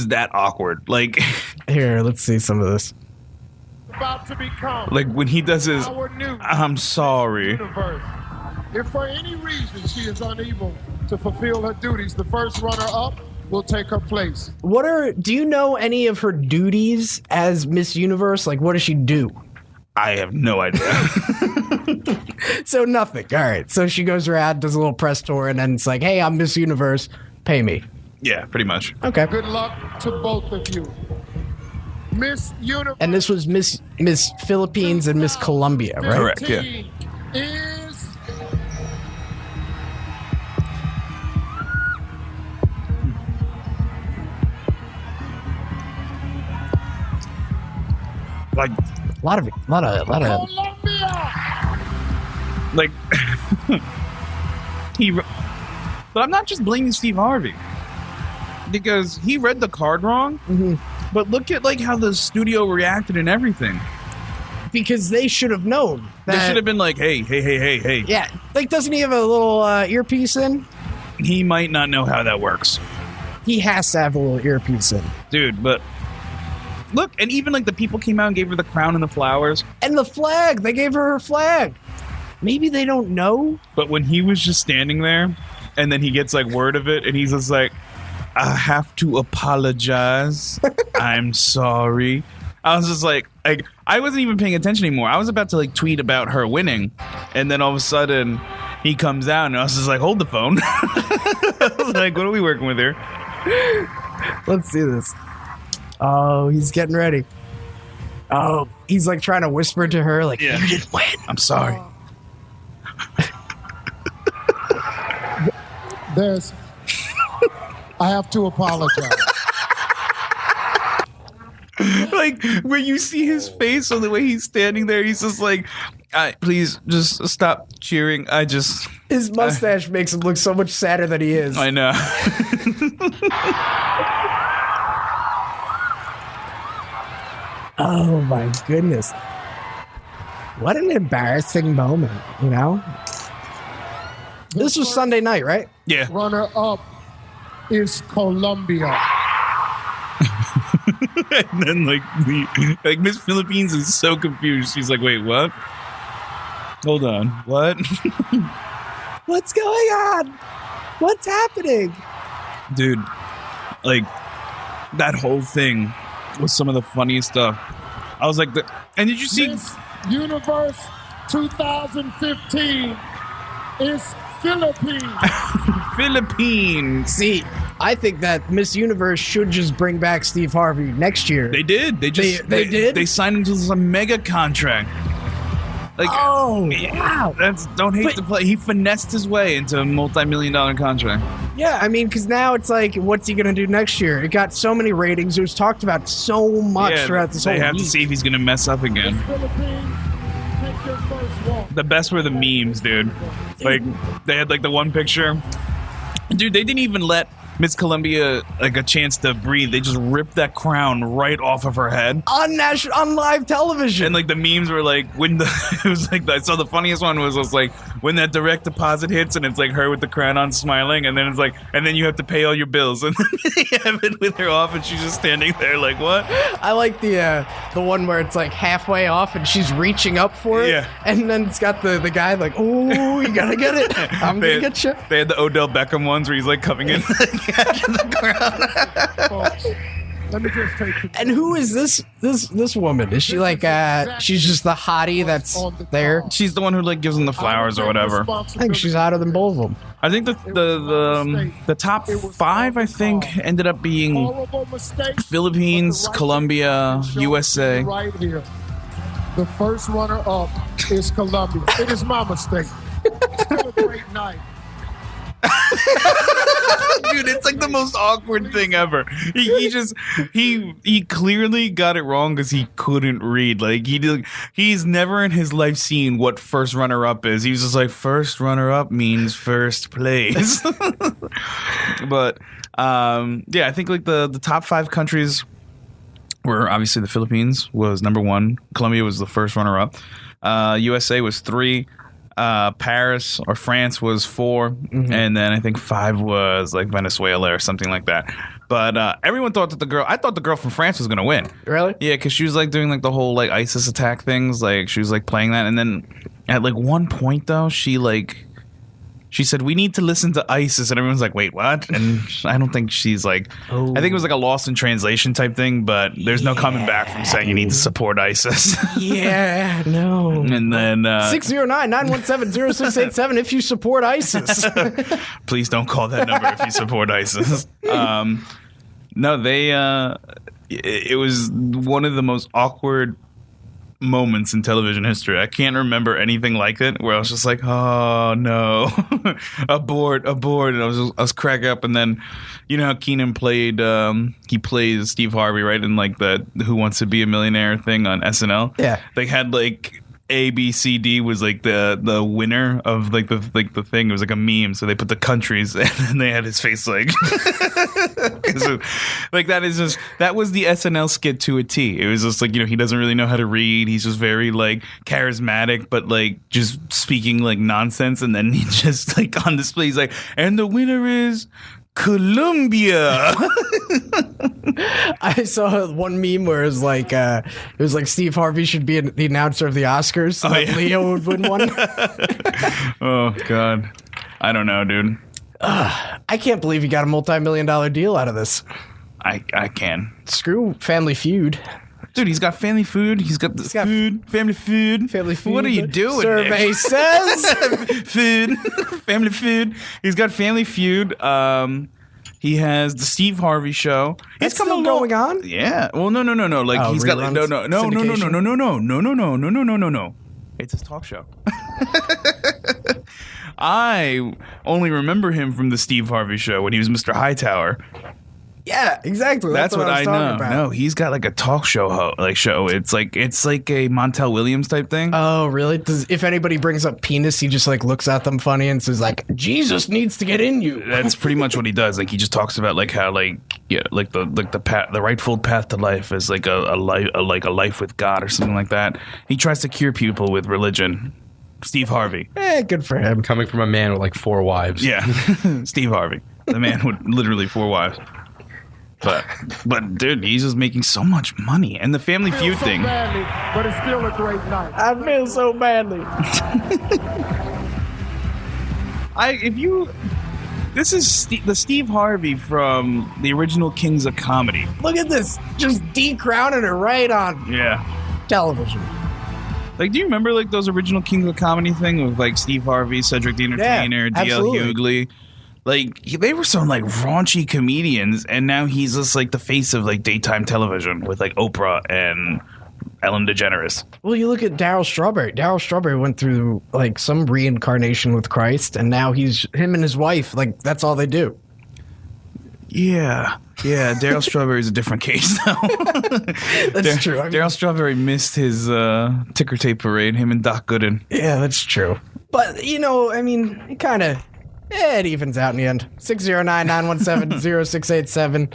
that awkward. Like here, let's see some of this. About to become like when he does his I'm sorry. Universe. If for any reason she is unable to fulfill her duties, the first runner-up will take her place. Do you know any of her duties as Miss Universe? Like, what does she do? I have no idea. So nothing. All right. So she goes around, does a little press tour, and then it's like, hey, I'm Miss Universe. Pay me. Yeah, pretty much. Okay. Good luck to both of you. Miss Universe. And this was Miss Philippines and Miss Colombia, right? Correct, yeah. Is Like A lot of Colombia. like but I'm not just blaming Steve Harvey because he read the card wrong. Mm-hmm. But look at like how the studio reacted and everything. because they should have known. They should have been like, hey. Yeah, like doesn't he have a little earpiece in? He might not know how that works. He has to have a little earpiece in. Dude, but look, and even like the people came out and gave her the crown and the flowers. And the flag, they gave her flag. Maybe they don't know. But when he was just standing there and then he gets like word of it and he's just like, I have to apologize. I'm sorry. I was just like I wasn't even paying attention anymore. I was about to like tweet about her winning. And then all of a sudden he comes out and I was just like, hold the phone. I was like, what are we working with here? Let's see this. Oh, he's getting ready. Oh, he's like trying to whisper to her, like, Yeah. you didn't win. I'm sorry. I have to apologize. Like when you see his face on the way he's standing there, he's just like, please just stop cheering. His mustache makes him look so much sadder than he is. I know. Oh my goodness. What an embarrassing moment, you know? This was Sunday night, right? Yeah. Runner up is Colombia. And then like Miss Philippines is so confused. She's like, wait, what? Hold on. What? What's going on? What's happening? Dude, like that whole thing was some of the funniest stuff. I was like, and did you see Miss Universe 2015 is Philippines. See, I think that Miss Universe should just bring back Steve Harvey next year. They did. They did? They signed him to some mega contract. Like, Oh, wow. Don't hate the play. He finessed his way into a multi-million-dollar contract. Yeah, I mean, because now it's like, what's he going to do next year? It got so many ratings. It was talked about so much throughout this whole They have week. to see if he's gonna mess up again. Philippines, take your first walk. The best were the memes, dude. Like they had like the one picture. Dude, they didn't even let Miss Columbia like a chance to breathe, they just ripped that crown right off of her head on live television. And like the memes were like when the it was like I saw the funniest one was like when that direct deposit hits and it's like her with the crown on smiling, and then it's like and then you have to pay all your bills, and then they have it with her off and she's just standing there like what? I like the one where it's like halfway off and she's reaching up for it, Yeah. and then it's got the guy like, oh, you gotta get it. I'm gonna get you. They had the Odell Beckham ones where he's like coming in the ground. Folks, let me just take you. And who is this woman? Is she like she's just the hottie that's there? She's the one who like gives them the flowers or whatever. I think she's hotter than both of them. I think the top 5 I think ended up being Horrible mistake. Philippines, Colombia, USA. Right here. The first runner-up is Colombia. It is my mistake. Still a great night. Dude, it's like the most awkward thing ever. He clearly got it wrong because he couldn't read. Like he's never in his life seen what first runner up is. He was just like first runner up means first place. But yeah, I think like the top 5 countries were obviously the Philippines was number 1. Colombia was the first runner up. USA was 3. Paris or France was 4, and then I think 5 was like Venezuela or something like that. But everyone thought that I thought the girl from France was gonna win. Really? Yeah, because she was like doing like the whole like ISIS attack things. Like she was like playing that, and then at like one point though, she said, we need to listen to ISIS. And everyone's like, wait, what? And I don't think she's like, I think it was like a lost in translation type thing, but there's no coming back from saying you need to support ISIS. Yeah, no. And then 609-917-0687 if you support ISIS. please don't call that number if you support ISIS. No, it was one of the most awkward moments in television history. I can't remember anything like it where I was just like, oh no, abort. And I was cracking up. And then, you know how Keenan played, he plays Steve Harvey, right? In like the Who Wants to Be a Millionaire thing on SNL. Yeah. They had like A, B, C, D was like the winner of like the thing. It was like a meme. So they put the countries and then they had his face like like that was the SNL skit to a T. It was just like, you know, he doesn't really know how to read. He's just very like charismatic, but like just speaking like nonsense. And then he just like on display, he's like, and the winner is Colombia. I saw one meme where it was like Steve Harvey should be the announcer of the Oscars, so that Leo would win one. Oh God, I don't know, dude. I can't believe he got a multi-million-dollar deal out of this. I can. Screw Family Feud. Dude, he's got Family Food. He's got Family Food. Family Feud. What are you doing? Survey says food. Family Food. He's got Family Feud. He has the Steve Harvey show. It's still going on. Yeah. Well, no. Like he's got no. It's his talk show. I only remember him from the Steve Harvey show when he was Mr. Hightower. Yeah, exactly. That's what I I was talking know. about. No, he's got like a talk show show. It's like a Montel Williams type thing. Oh, really? If anybody brings up penis, he just like looks at them funny and says like, Jesus needs to get in you. That's pretty much what he does. Like he just talks about like how like the path, the rightful path to life is like a life with God or something like that. He tries to cure people with religion. Steve Harvey. Good for him. Coming from a man with like 4 wives. Yeah, Steve Harvey, the man with literally 4 wives. But dude, he's just making so much money, and the Family Feud thing. Badly, but it's still a great night. I feel so badly. This is the Steve Harvey from the original Kings of Comedy. Look at this, just decrowning it right on television. Like, do you remember like those original Kings of Comedy thing with like Steve Harvey, Cedric the Entertainer, D.L. Hughley? Like, they were some, like, raunchy comedians, and now he's just, like, the face of, like, daytime television with, like, Oprah and Ellen DeGeneres. Well, you look at Darryl Strawberry. Darryl Strawberry went through, like, some reincarnation with Christ, and now him and his wife, like, that's all they do. Yeah, Darryl Strawberry's a different case, though. That's true. Darryl Strawberry missed his ticker tape parade, him and Doc Gooden. Yeah, that's true. But, you know, I mean, it kind of It evens out in the end. 609-917-0687.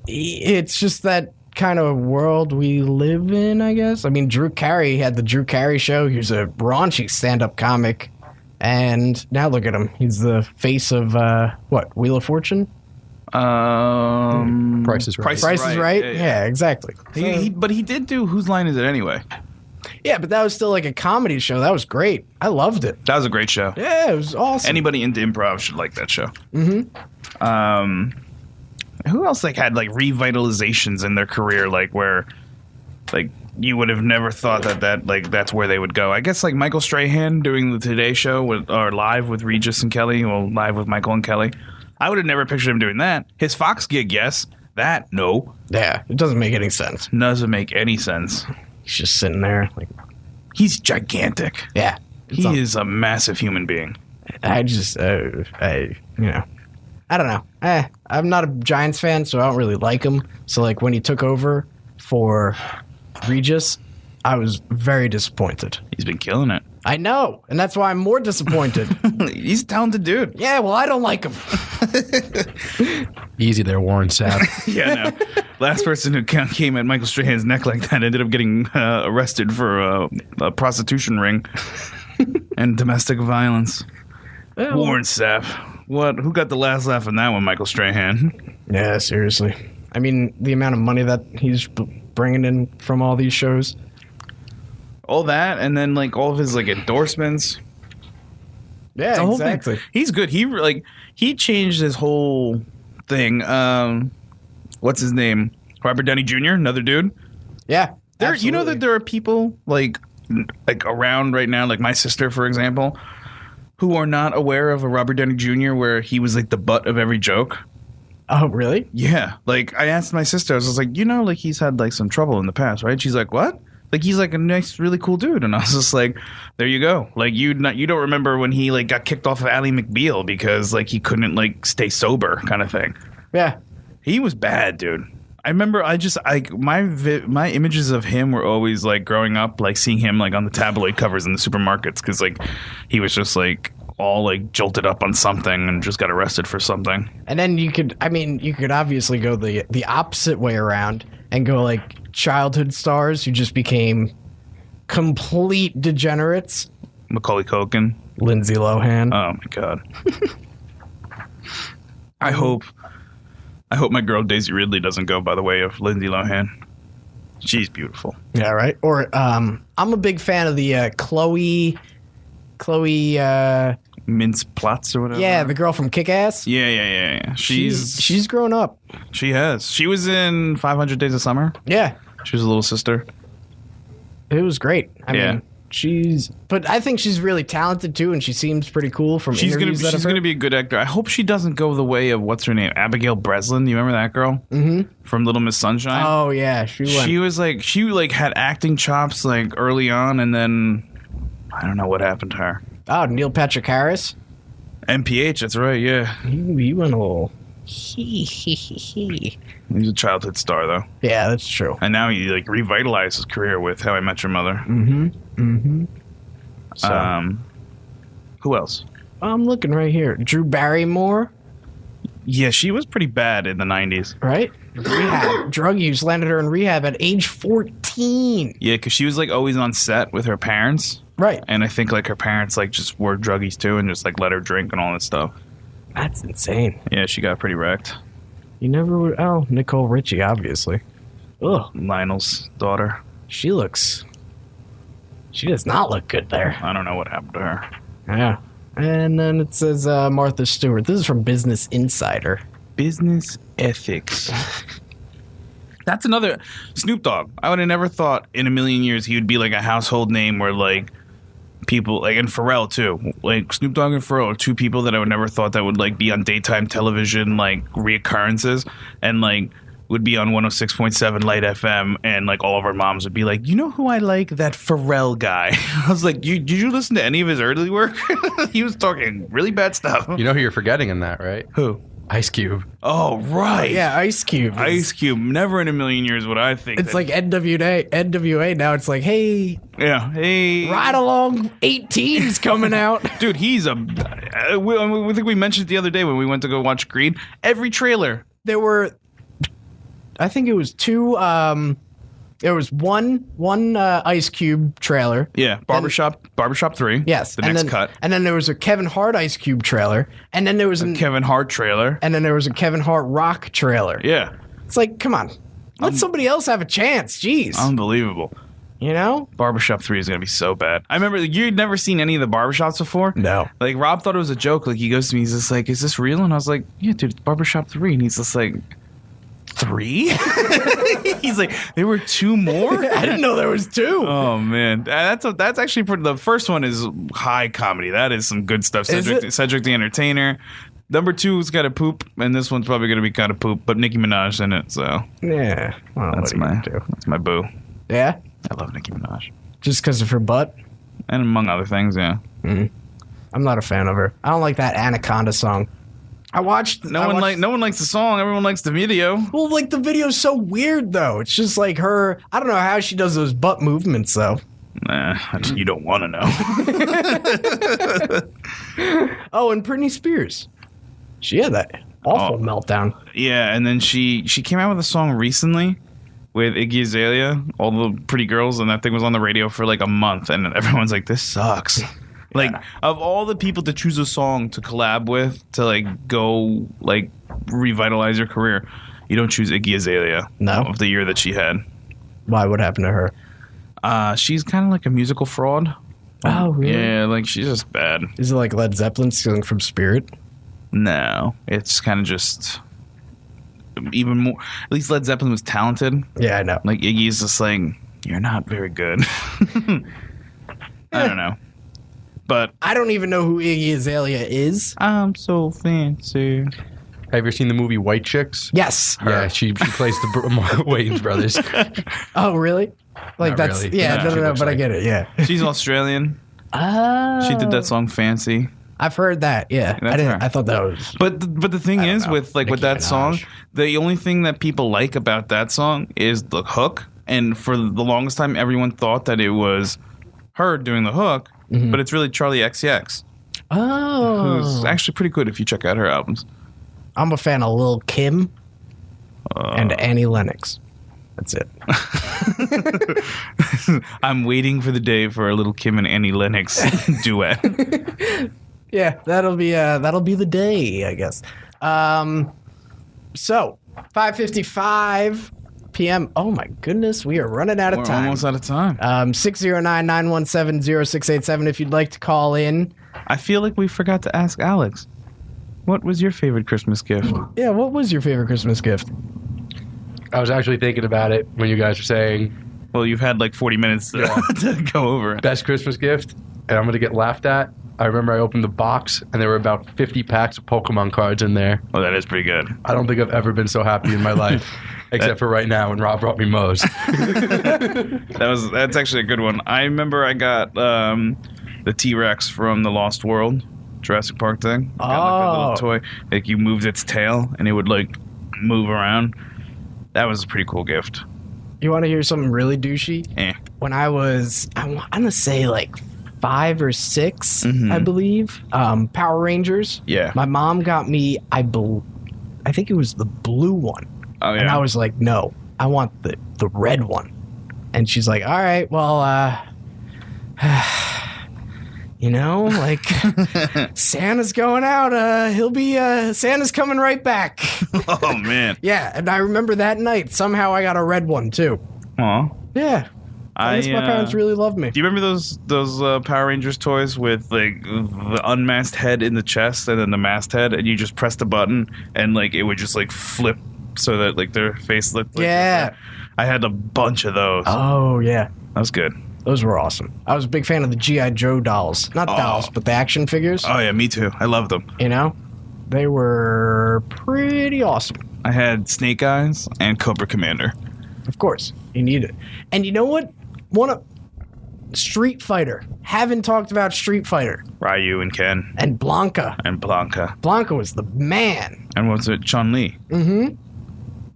It's just that kind of world we live in, I guess. I mean, Drew Carey had the Drew Carey show. He was a raunchy stand-up comic. And now look at him. He's the face of, Wheel of Fortune? Price is Right. Price is Right? Yeah, exactly. But he did do Whose Line Is It Anyway? Yeah, but that was still like a comedy show. That was great. I loved it. That was a great show. Yeah, it was awesome. Anybody into improv should like that show. Mm-hmm. Who else had revitalizations in their career, where you would have never thought that that's where they would go? I guess Michael Strahan doing the Today Show or live with Regis and Kelly, well, live with Michael and Kelly. I would have never pictured him doing that. His Fox gig, yes. That, no. Yeah, it doesn't make any sense. Doesn't make any sense. He's just sitting there. He's gigantic. Yeah. He is a massive human being. I just, I don't know. I'm not a Giants fan, so I don't really like him. So, when he took over for Regis, I was very disappointed. He's been killing it. I know, and that's why I'm more disappointed. He's a talented dude. Yeah, well, I don't like him. Easy there, Warren Sapp. Yeah, no. Last person who came at Michael Strahan's neck like that ended up getting arrested for a prostitution ring and domestic violence. Warren Sapp. What? Who got the last laugh on that one, Michael Strahan? Yeah, seriously. I mean, the amount of money that he's bringing in from all these shows. All that, and then all of his endorsements. Yeah, the whole exactly. Thing. He's good. He changed his whole thing. What's his name? Robert Downey Jr., another dude. Yeah, you know that there are people around right now, like my sister, for example, who are not aware of a Robert Downey Jr. where he was the butt of every joke. Oh, really? Yeah. I asked my sister, I was just he's had some trouble in the past, right? She's like, what? He's a nice, really cool dude. And I was just there you go. You don't remember when he got kicked off of Ally McBeal because he couldn't stay sober kind of thing. Yeah. He was bad, dude. I remember my images of him were always growing up, seeing him on the tabloid covers in the supermarkets because he was just all jolted up on something and just got arrested for something. And then you could obviously go the opposite way around and go childhood stars who just became complete degenerates. Macaulay Culkin. Lindsay Lohan. Oh my God. I hope my girl Daisy Ridley doesn't go by the way of Lindsay Lohan. She's beautiful. Yeah, right. Or I'm a big fan of the Chloe Mintz Platz or whatever. Yeah, the girl from Kick-Ass. Yeah. She's grown up. She has. She was in 500 Days of Summer. Yeah. She was a little sister. It was great. I mean, but I think she's really talented too, and she seems pretty cool from interviews that I've heard. She's gonna be a good actor. I hope she doesn't go the way of what's her name, Abigail Breslin. You remember that girl? Mm-hmm. From Little Miss Sunshine. Oh yeah, she was she had acting chops early on, and then I don't know what happened to her. Oh, Neil Patrick Harris. MPH, that's right. Yeah, he went a little. He's a childhood star, though. Yeah, that's true. And now he revitalized his career with How I Met Your Mother. So, who else? I'm looking right here. Drew Barrymore. Yeah, she was pretty bad in the 90s. Right? Rehab. Drug use landed her in rehab at age 14. Yeah, because she was always on set with her parents. Right. And I think her parents just were druggies too and just let her drink and all that stuff. That's insane. Yeah, she got pretty wrecked. You never would. Oh, Nicole Richie, obviously. Ugh. Lionel's daughter. She does not look good there. I don't know what happened to her. Yeah. And then it says Martha Stewart. This is from Business Insider. Business ethics. That's another Snoop Dogg. I would have never thought in a million years he would be a household name where people and Pharrell too. Snoop Dogg and Pharrell are two people that I would never thought that would be on daytime television reoccurrences and would be on 106.7 Light FM and all of our moms would be you know who I like? That Pharrell guy. I was did you listen to any of his early work? He was talking really bad stuff. You know who you're forgetting in that, right? Who? Ice Cube. Oh, right. Yeah, Ice Cube. Ice Cube. Never in a million years would I think. It's like NWA. Now it's like, hey, yeah, hey, Ride Along 18's coming out. dude. He's a. We think we mentioned it the other day when we went to go watch Creed. Every trailer. There were, I think it was two. There was one Ice Cube trailer. Yeah, Barbershop 3. Yes, the next cut. And then there was a Kevin Hart Ice Cube trailer, and then there was a Kevin Hart trailer. and then there was a Kevin Hart Rock trailer. Yeah, It's like, come on, let somebody else have a chance. Jeez, unbelievable. you know? Barbershop 3 is gonna be so bad. I remember you'd never seen any of the barbershops before. No. Like Rob thought it was a joke. Like he goes to me, he's just like, "Is this real?" And I was like, "Yeah, dude, it's Barbershop 3." And he's just like, 3? He's like, there were 2 more? I didn't know there was 2. Oh man, that's actually pretty, the first one is high comedy. That is some good stuff. Is it? Cedric the Entertainer. Number 2 is kind of poop, and this one's probably going to be kind of poop. But Nicki Minaj in it, so Yeah, well, that's what are you gonna do? that's my boo. Yeah, I love Nicki Minaj, just because of her butt. and among other things, yeah. I'm not a fan of her. I don't like that Anaconda song. No No one likes the song. Everyone likes the video. Well, like the video's so weird though. It's just like her. I don't know how she does those butt movements though. Nah, you don't want to know. Oh, and Britney Spears. She had that awful meltdown. Yeah, and then she came out with a song recently with Iggy Azalea, all the pretty girls, and that thing was on the radio for like a month, and everyone's like, "This sucks." Like, of all the people to choose a song to collab with to like go like revitalize your career, you don't choose Iggy Azalea. No. Of the year that she had. Why? What happened to her? She's kind of like a musical fraud. Oh, really? Yeah, like she's just bad. Is it like Led Zeppelin stealing from Spirit? No, it's kind of just even more. At least Led Zeppelin was talented. Yeah, I know. Like Iggy's just like, you're not very good. I don't know. But I don't even know who Iggy Azalea is. I'm so fancy. Have you ever seen the movie White Chicks? Yes. Yeah, she plays the Wayans brothers. Oh, really? Like Not that's really. yeah. Yeah, No, she no, no. looks But I like- get it. Yeah. She's Australian. Oh. She did that song "Fancy." I've heard that. Yeah. That's I didn't. her. I thought that was. But the thing is, know. with like with Nicki that song, Minaj. the only thing that people like about that song is the hook. And for the longest time, everyone thought that it was her doing the hook, but it's really Charlie XCX, Oh. who's actually pretty good if you check out her albums. I'm a fan of Lil Kim and Annie Lennox. That's it. I'm waiting for the day for a little Kim and Annie Lennox duet. Yeah, that'll be the day, I guess. So 5:55 p.m. Oh my goodness, we are running out of We're time. almost out of time. 609-917-0687 if you'd like to call in. I feel like we forgot to ask Alex, what was your favorite Christmas gift? Yeah, what was your favorite Christmas gift? I was actually thinking about it when you guys were saying Well, you've had like 40 minutes to go over it. best Christmas gift, and I'm going to get laughed at. I remember I opened the box, and there were about 50 packs of Pokemon cards in there. Oh, that is pretty good. I don't think I've ever been so happy in my life, except for right now when Rob brought me Moe's. That's actually a good one. I remember I got the T-Rex from the Lost World Jurassic Park thing. I got like a little toy. Like you moved its tail and it would like move around. That was a pretty cool gift. You want to hear something really douchey? When I was, I'm gonna say like 5 or 6, I believe. Power Rangers. Yeah. My mom got me. I think it was the blue one. Oh yeah. And I was like, no, I want the red one. And she's like, all right, well, you know, like Santa's going out. Santa's coming right back. Oh man. Yeah, and I remember that night. Somehow I got a red one too. Aw. Yeah. I guess my parents really loved me. Do you remember those Power Rangers toys with like the unmasked head in the chest and then the masked head, and you just press the button and like it would just like flip so that like their face looked like Yeah. I had a bunch of those. Oh yeah, That was good. those were awesome. I was a big fan of the G.I. Joe dolls, not dolls, but the action figures. Oh yeah, me too. I loved them. You know, they were pretty awesome. I had Snake Eyes and Cobra Commander. Of course, you need it. And you know what? Street Fighter. Haven't talked about Street Fighter Ryu and Ken and Blanca. and Blanca. Blanca was the man. And what's it? Chun-Li.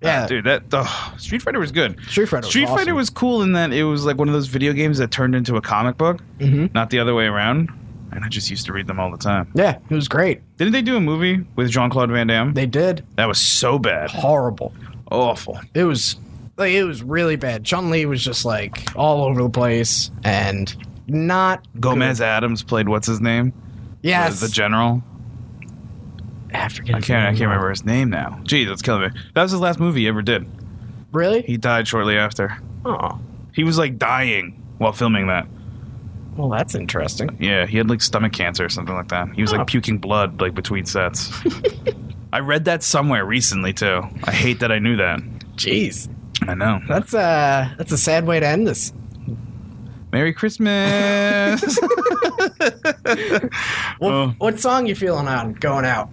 Yeah, Dude, Street Fighter was good. Street Fighter Was cool in that it was like one of those video games that turned into a comic book, not the other way around. And I just used to read them all the time. Yeah, it was great. Didn't they do a movie with Jean-Claude Van Damme? They did. That was so bad. Horrible. Awful. It was really bad. Chun-Li was just like all over the place and not Gomez good. Adams played what's his name? Yes. The general. I forget. I can't remember his name now. Jeez, that's killing me. That was his last movie he ever did. Really? He died shortly after. Oh. He was like dying while filming that. Well, that's interesting. Yeah, he had like stomach cancer or something like that. He was like puking blood like between sets. I read that somewhere recently too. I hate that I knew that. Jeez. I know. That's a sad way to end this. Merry Christmas. What song you feeling on going out?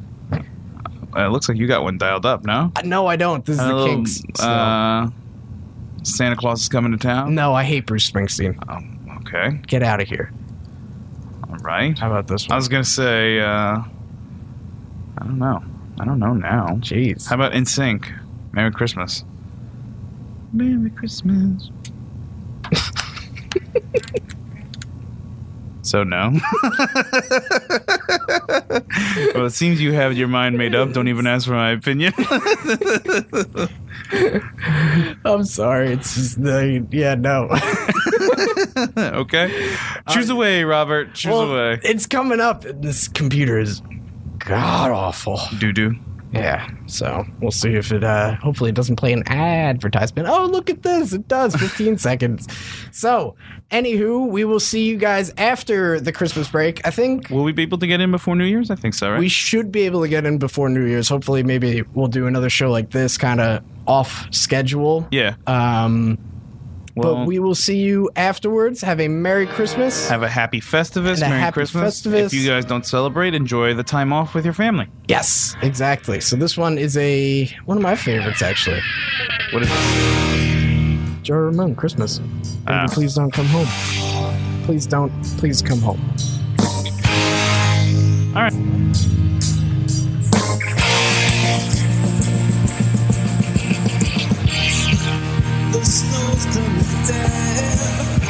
It looks like you got one dialed up, no? No, I don't. This is the Kinks. So. Santa Claus is coming to town? No, I hate Bruce Springsteen. Okay. Get out of here. All right. How about this one? I was going to say, I don't know. I don't know now. Jeez. How about NSYNC? Merry Christmas. Merry Christmas. So no. Well, it seems you have your mind made up. Don't even ask for my opinion. I'm sorry. It's just no. Okay. Choose away, Robert. Choose away. It's coming up. This computer is god awful. Doo-doo. Yeah. So we'll see if it hopefully it doesn't play an advertisement. Oh, look at this. It does. 15 seconds. So, anywho, we will see you guys after the Christmas break. I think Will we be able to get in before New Year's? I think so, right? we should be able to get in before New Year's. Hopefully maybe we'll do another show like this kind of off schedule. Yeah. But we will see you afterwards. Have a Merry Christmas. Have a happy Festivus. And a Merry happy Christmas. Festivus. If you guys don't celebrate, enjoy the time off with your family. Yes, exactly. So this one is one of my favorites, actually. What is it? Joe Ramone, Christmas. Baby, please don't come home. Please don't. Please come home. All right. The snow's coming down.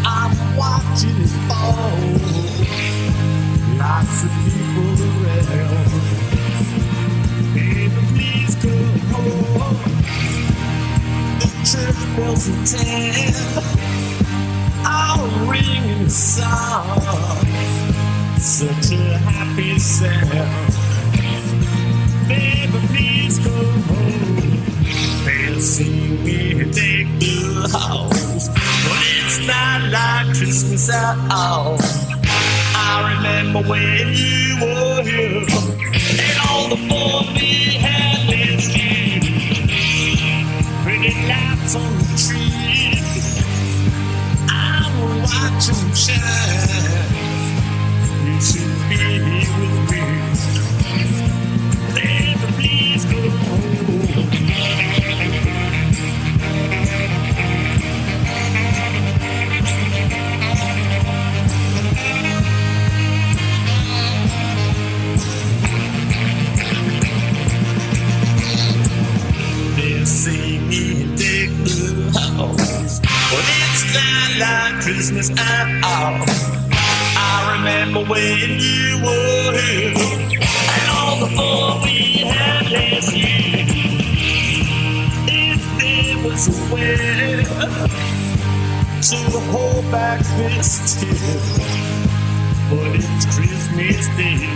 I'm watching it fall. Lots of people around. Baby, please come home. The church bells in town are ringing songs. Such a happy sound. Baby, please come home. They'll sing me and take the house, but it's not like Christmas at all. I remember when you were here, and all the fun we had last year. Pretty lights on the tree, I'm watching them shine. You should be here with me. Baby, please go home. They're singing take the house, but it's not like Christmas at all. I remember when you were here, and all the fun we had last year. If there was a way to hold back this tear, but it's Christmas Day.